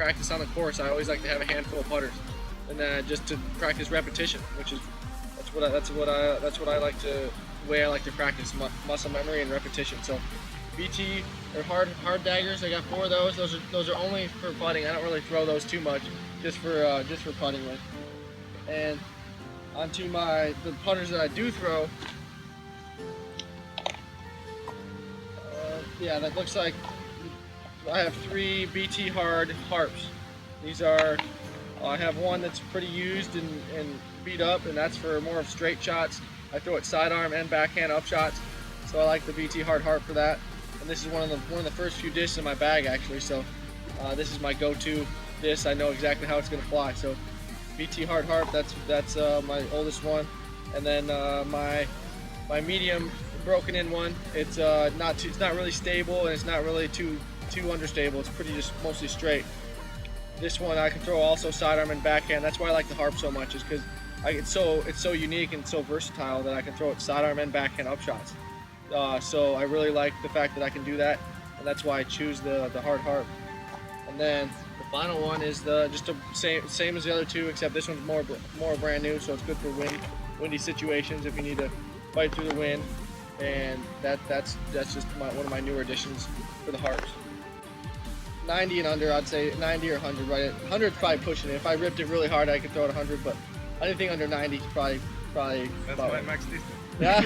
practice on the course, I always like to have a handful of putters, and then just to practice repetition, which is that's what I like to way I like to practice muscle memory and repetition. So BT or hard daggers, I got 4 of those. Those are only for putting. I don't really throw those too much, just for putting with. And onto the putters that I do throw. Yeah, that looks like I have 3 BT hard harps. These are, I have one that's pretty used and beat up, and that's for more of straight shots. I throw it sidearm and backhand up shots, so I like the BT hard harp for that. And this is one of the first few discs in my bag actually. So this is my go-to disc. I know exactly how it's going to fly. So BT hard harp, that's my oldest one. And then my medium broken in one. It's not really stable, and it's not really too understable. It's pretty just mostly straight. This one I can throw also sidearm and backhand. That's why I like the harp so much, is because it's so unique and so versatile that I can throw it sidearm and backhand up shots. So I really like the fact that I can do that, and that's why I choose the hard harp. And then the final one is just the same as the other 2, except this one's more brand new, so it's good for windy situations if you need to fight through the wind. And that's just one of my newer additions for the harps. 90 and under, I'd say 90 or 100, right? 100 is probably pushing it. If I ripped it really hard, I could throw it 100, but anything under 90 is probably That's my max distance. Yeah.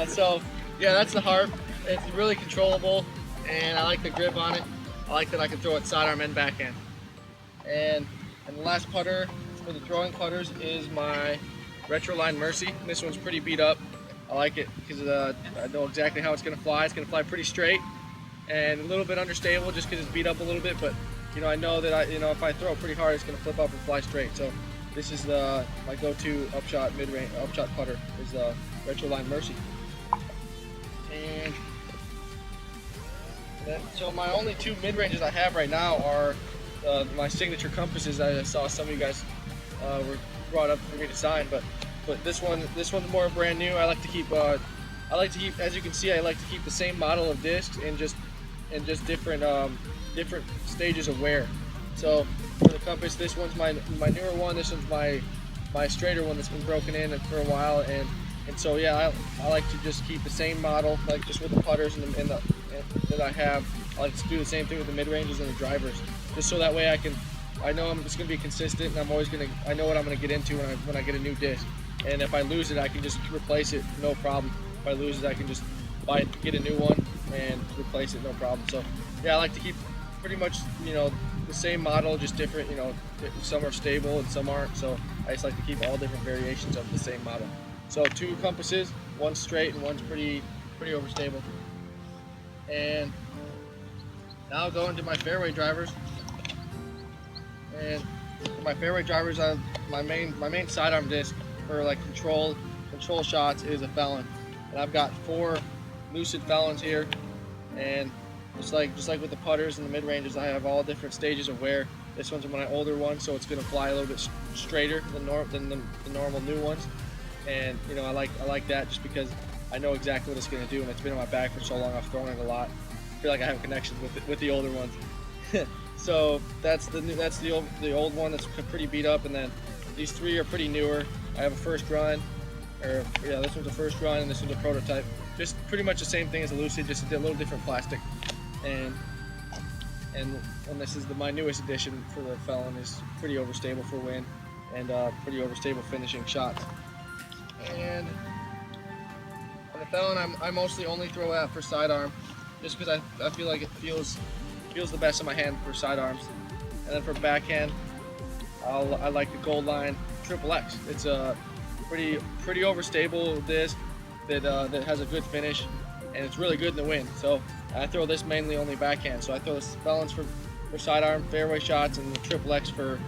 So yeah, that's the harp. It's really controllable, and I like the grip on it. I like that I can throw it sidearm and backhand. And the last putter for the throwing putters is my Retroline Mercy. This one's pretty beat up. I like it because I know exactly how it's going to fly. It's going to fly pretty straight and a little bit understable just because it's beat up a little bit. But I know that if I throw it pretty hard, it's going to flip up and fly straight. So this is my go-to upshot mid-range upshot putter is the Retroline Mercy. And so my only 2 mid-ranges I have right now are my signature compasses. I saw some of you guys were brought up for me to sign, but this one's more brand new. I like to keep as you can see, I like to keep the same model of discs and just different stages of wear. So for the compass, this one's my newer one. This one's my straighter one that's been broken in for a while, and so yeah, I like to just keep the same model, like just with the putters and that I have. I like to do the same thing with the mid ranges and the drivers, just so that way I know I'm just gonna be consistent, and I know what I'm gonna get into when I get a new disc. And if I lose it, I can just replace it, no problem. If I lose it, I can just get a new one and replace it, no problem. So yeah, I like to keep pretty much the same model, just different. Some are stable and some aren't. So I just like to keep all different variations of the same model. So 2 compasses, one's straight and one's pretty overstable. And now I'll go into my fairway drivers. And for my fairway drivers, my main sidearm disc for like control shots is a Felon, and I've got 4 Lucid Felons here. And just like with the putters and the mid ranges, I have all different stages of wear. This one's my older one, so it's going to fly a little bit straighter than the normal new ones. And I like that just because I know exactly what it's going to do, and it's been in my bag for so long. I've thrown it a lot. I feel like I have connections with the older ones. So that's the old one that's pretty beat up, and then these 3 are pretty newer. I have a first run, this one's a first run, and this one's a prototype. Just pretty much the same thing as a Lucid, just a little different plastic. And this is my newest addition for the Felon. Is pretty overstable for wind and pretty overstable finishing shots. And on the Felon, I mostly only throw out for sidearm, just because I feel like it feels the best in my hand for sidearms. And then for backhand, I like the Gold Line XXX. It's a pretty overstable disc that has a good finish, and it's really good in the wind. So I throw this mainly only backhand. So I throw the Felons for sidearm fairway shots and the XXX for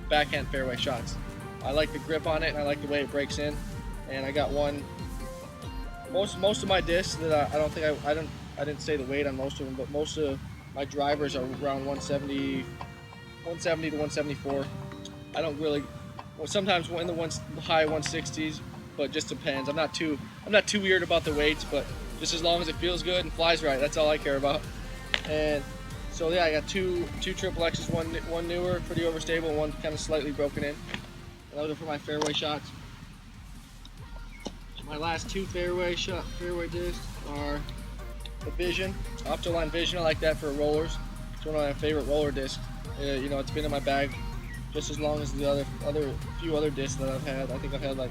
backhand fairway shots. I like the grip on it, and I like the way it breaks in. And I got one. Most of my discs that I didn't say the weight on most of them, but most of my drivers are around 170 to 174. I don't really. Well, sometimes in the high 160s, but just depends. I'm not too weird about the weights, but just as long as it feels good and flies right, that's all I care about. And So yeah, I got two triple X's, one newer, pretty overstable, and one kind of slightly broken in. And those are for my fairway shots. My last two fairway discs are the Vision, Optoline Vision. I like that for rollers. It's one of my favorite roller discs. You know, it's been in my bag just as long as the few other discs that I've had. I think I've had like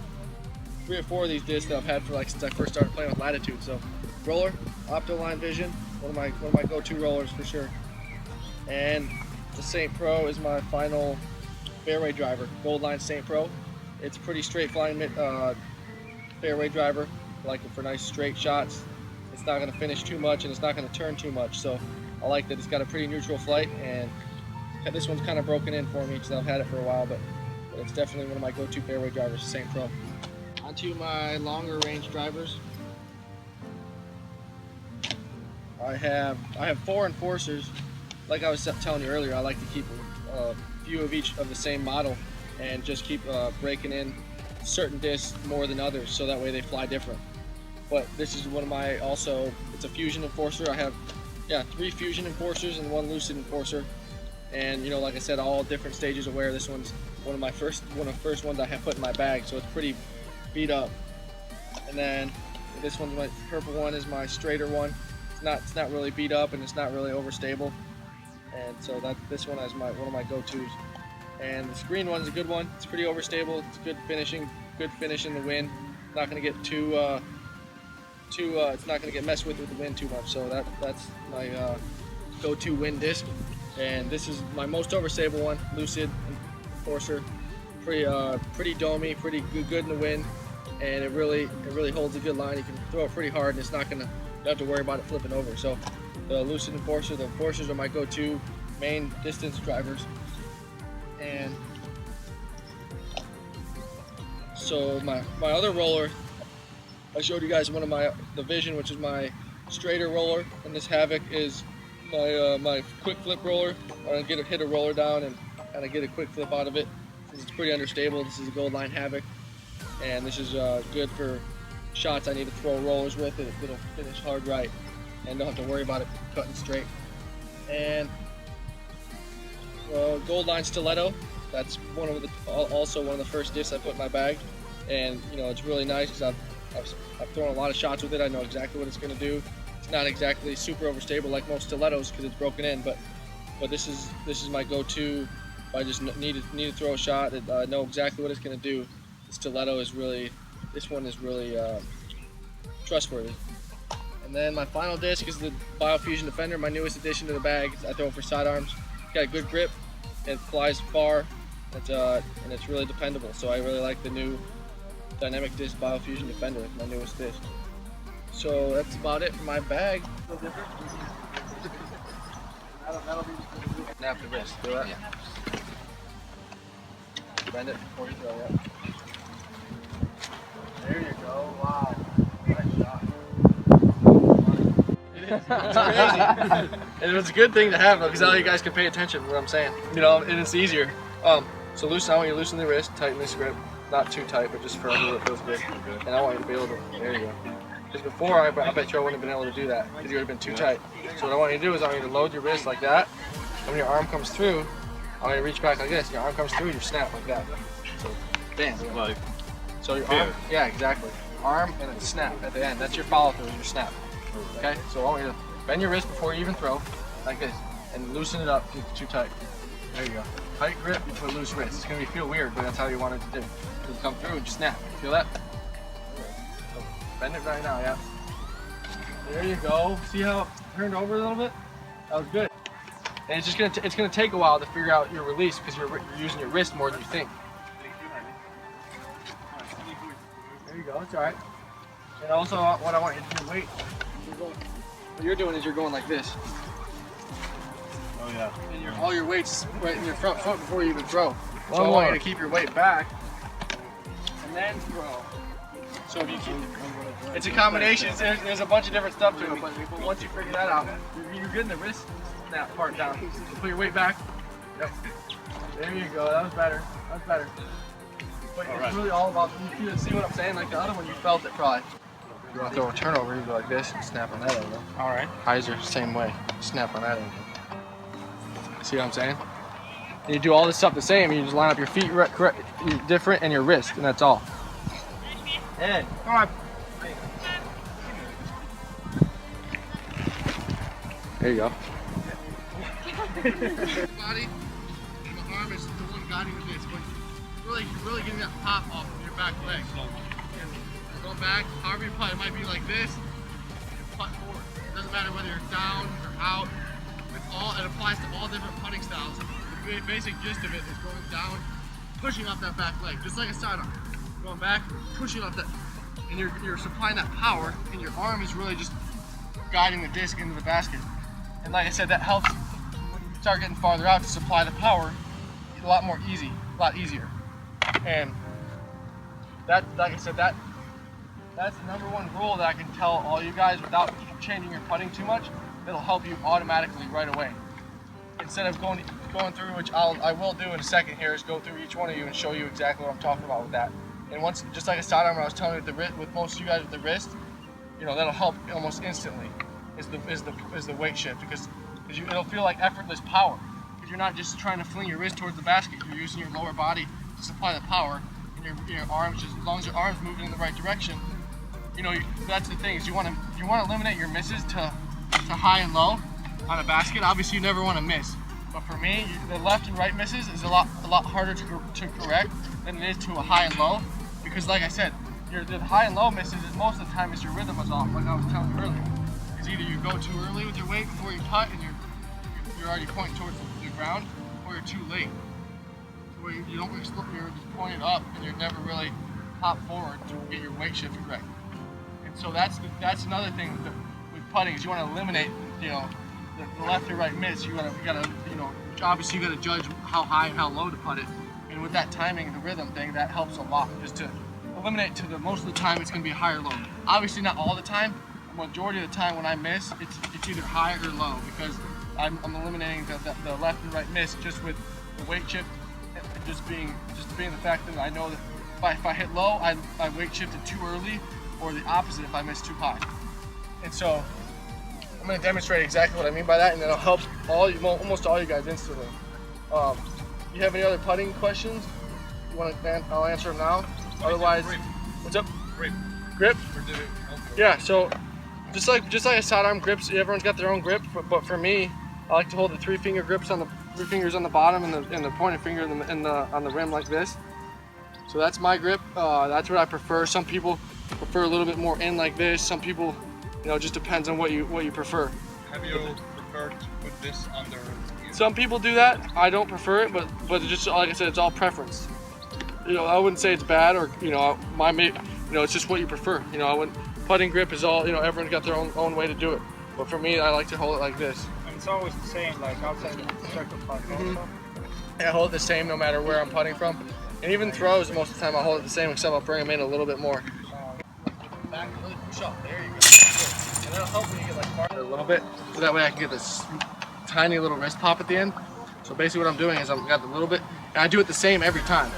3 or 4 of these discs that I've had for like since I first started playing with Latitude. So roller, Optoline Vision, one of my go-to rollers for sure. And the St. Pro is my final fairway driver, Goldline St. Pro. It's pretty straight flying fairway driver. I like it for nice straight shots. It's not going to finish too much and it's not going to turn too much. So I like that it's got a pretty neutral flight, and this one's kind of broken in for me because I've had it for a while, but it's definitely one of my go-to fairway drivers, St. Pro. Onto my longer range drivers. I have 4 enforcers. Like I was telling you earlier, I like to keep a few of each of the same model and just keep breaking in certain discs more than others, so that way they fly different. But this is one of my it's a Fusion enforcer. I have 3 Fusion enforcers and 1 Lucid enforcer, and you know, like I said, all different stages of wear. This one's one of the first ones I have put in my bag, so it's pretty beat up. And then this one's my purple one is my straighter one. It's not really beat up and it's not really overstable, and so this one is one of my go-tos. And this green one's a good one. It's pretty overstable. It's good finish in the wind. Not going to get it's not going to get messed with the wind too much. So that's my go-to wind disc. And this is my most overstable one, Lucid enforcer. Pretty domey, pretty good in the wind, and it really holds a good line. You can throw it pretty hard, and it's not gonna, you don't have to worry about it flipping over. So the Lucid enforcer, the enforcers are my go-to main distance drivers. And so my other roller, I showed you guys the Vision, which is my straighter roller, and this Havoc is my quick flip roller. I hit a roller down and kind of get a quick flip out of it. Since it's pretty understable, this is a Goldline Havoc, and this is good for shots I need to throw rollers with. It'll finish hard right, and don't have to worry about it cutting straight. And Goldline Stiletto, that's also one of the first discs I put in my bag, and you know, it's really nice because I've thrown a lot of shots with it. I know exactly what it's going to do. It's not exactly super overstable like most stilettos because it's broken in, but this is my go-to. If I just need to throw a shot, I know exactly what it's going to do. The stiletto is this one is really trustworthy. And then my final disc is the Biofusion Defender, my newest addition to the bag. I throw it for sidearms. It's got a good grip. It flies far. And it's really dependable. So I really like the new Dynamic Disc Biofusion Defender. It's my newest disc. So that's about it for my bag. Snap the wrist. Do that? Yeah. Bend it before you throw it. There you go. Wow. Nice shot. It's crazy. And it's a good thing to have because now you guys can pay attention to what I'm saying. You know, and it's easier. So I want you to loosen the wrist, tighten this grip. Not too tight, but just firm so it feels good. And I want you to be able to, there you go. Because before, I bet you I wouldn't have been able to do that because you would have been too tight. So what I want you to do is I want you to load your wrist like that. And when your arm comes through, I want you to reach back like this. Your arm comes through, you snap like that. So, bam. Like, so your arm, yeah, exactly. Arm and then snap at the end. That's your follow through, your snap. Okay? So I want you to bend your wrist before you even throw, like this, and loosen it up if it's too tight. There you go. Tight grip for a loose wrist. It's going to feel weird, but that's how you want it to do. You come through and just snap. Feel that? So bend it right now, yeah. There you go. See how it turned over a little bit? That was good. And it's gonna take a while to figure out your release because you're using your wrist more than you think. There you go. It's all right. And also, what I want you to do, what you're doing is you're going like this. oh yeah. And all your weight's right in your front foot before you even throw. So I want you to keep your weight back and then throw. So if you keep, it's a combination. There's a bunch of different stuff to it, but once you figure that out, you're getting the wrist snap part down. So put your weight back. Yep. There you go. That was better. That's better. But it's really all about, you see what I'm saying? Like the other one, you felt it probably. You want to throw a turnover, you go like this and snap on that angle. All right. Hyzer, same way. Snap on that angle. See what I'm saying? And you do all this stuff the same. You just line up your feet correct, different, and your wrist, and that's all. Ed, come on. There you go. Body, and the arm is the one guiding the disc. But really getting that pop off of your back leg. And go back, however you putt, it might be like this. You putt forward. It doesn't matter whether you're down or out. It applies to all different putting styles. The basic gist of it is going down, pushing off that back leg, just like a sidearm. Going back, pushing off that, and you're supplying that power, and your arm is really just guiding the disc into the basket. And like I said, that helps when you start getting farther out to supply the power a lot easier. And that, like I said, that's the number one rule that I can tell all you guys without changing your putting too much. It'll help you automatically right away. Instead of going through, which I will do in a second here, is go through each one of you and show you exactly what I'm talking about with that. And once, just like a sidearm, I was telling you with most of you guys with the wrist, you know, that'll help almost instantly. Is the weight shift because it'll feel like effortless power because you're not just trying to fling your wrist towards the basket. You're using your lower body to supply the power, and your arms, just as long as your arms moving in the right direction. You know, that's the thing is you want to eliminate your misses to high and low on a basket. Obviously, you never want to miss, but for me, the left and right misses is a lot harder to correct than it is to a high and low because, like I said, the high and low misses is most of the time is your rhythm is off, like I was telling you earlier. Is either you go too early with your weight before you putt and you're already pointing towards the ground, or you're too late. So where you don't really slip, you're just pointed up and you're never really hop forward to get your weight shift correct. And so that's another thing with putting is you want to eliminate, you know, the left or right miss. You gotta, you know, obviously you gotta judge how high and how low to putt it. And with that timing, the rhythm thing, that helps a lot. Just to eliminate most of the time, it's gonna be a high or low. Obviously not all the time. The majority of the time when I miss, it's either high or low because I'm eliminating the left and right miss just with the weight shift, and just being the fact that I know that if I hit low, I weight shifted too early, or the opposite if I miss too high. And so I'm going to demonstrate exactly what I mean by that, and then I'll help almost all you guys instantly. You have any other putting questions? You want to? I'll answer them now. Otherwise, what's up? Grip. Yeah. So. Just like a sidearm grips, everyone's got their own grip. But for me, I like to hold the three fingers on the bottom and the pointer finger on the rim like this. So that's my grip. That's what I prefer. Some people prefer a little bit more in like this. Some people, you know, it just depends on what you prefer. Have you preferred to put this under? Some people do that. I don't prefer it, but just like I said, it's all preference. You know, I wouldn't say it's bad or you know it's just what you prefer. You know, I wouldn't. Putting grip is all, you know, everyone's got their own way to do it. But for me, I like to hold it like this. And it's always the same, like outside the circle putt. Yeah, I hold it the same no matter where I'm putting from. And even throws, most of the time I'll hold it the same, except I'll bring them in a little bit more. Back and really push up. There you go. And that'll help when you get like farther a little bit. So that way I can get this tiny little wrist pop at the end. So basically what I'm doing is I've got the little bit, and I do it the same every time.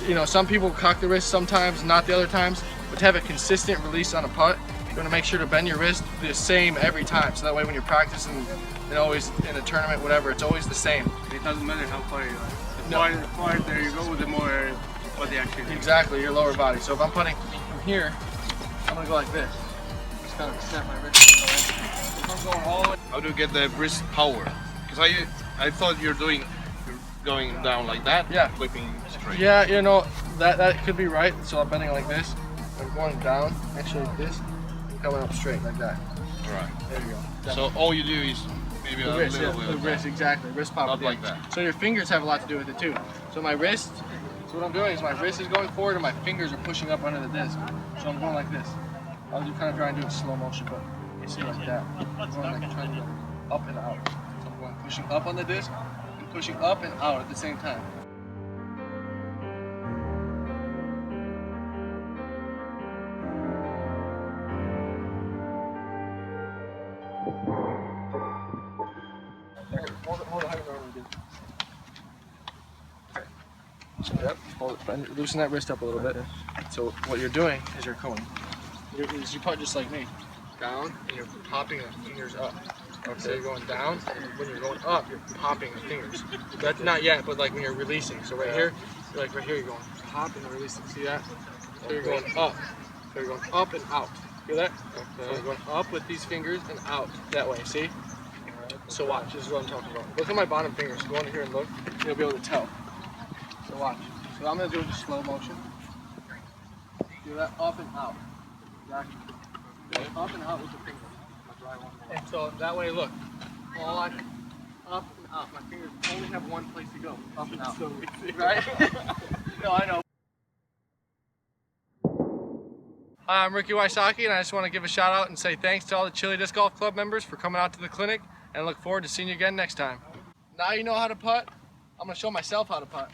You know, some people cock the wrist sometimes, not the other times. But to have a consistent release on a putt, you want to make sure to bend your wrist the same every time. So that way when you're practicing, and always in a tournament, whatever, it's always the same. It doesn't matter how far you are. The farther you go, the more body action. Exactly, your lower body. So if I'm putting from here, I'm going to go like this. Just kind of snap my wrist. If I'm going all the way. How do you get the wrist power? Because I thought you're going down like that, yeah, flipping straight. Yeah, you know, that could be right. So I'm bending like this. I'm going down, actually like this, and coming up straight like that. Right. There you go. So all you do is maybe the a wrist, little yeah, bit. the wrist, exactly. Wrist pop. Not like that. So your fingers have a lot to do with it too. So my wrist, so what I'm doing is my wrist is going forward and my fingers are pushing up under the disc. So I'm going like this. I was kind of trying to do it in slow motion, but you see like that. I'm going like trying to go up and out. So I'm going pushing up on the disc and pushing up and out at the same time. Hold it how you normally do. Okay. So yep, hold it, bend, loosen that wrist up a little bit. So what you're doing is you putt just like me, down, and you're popping the fingers up. So you're going down, and when you're going up, you're popping your fingers. That's not yet, but like when you're releasing. So right here, like right here, you're going pop and releasing. See that? So you're going up. So you're going up and out. Feel that? Okay. So you're going up with these fingers and out that way. See? So watch. This is what I'm talking about. Look at my bottom fingers. Go in here and look. You'll be able to tell. So watch. So I'm gonna do it in slow motion. Do that up and out. Exactly. Up and out with the fingers. And so that way, look, all up and out. My fingers only have one place to go, up and out. So easy. Right? No, I know. Hi, I'm Ricky Wysocki, and I just want to give a shout out and say thanks to all the Chilli Disc Golf Club members for coming out to the clinic, and look forward to seeing you again next time. Now you know how to putt, I'm going to show myself how to putt.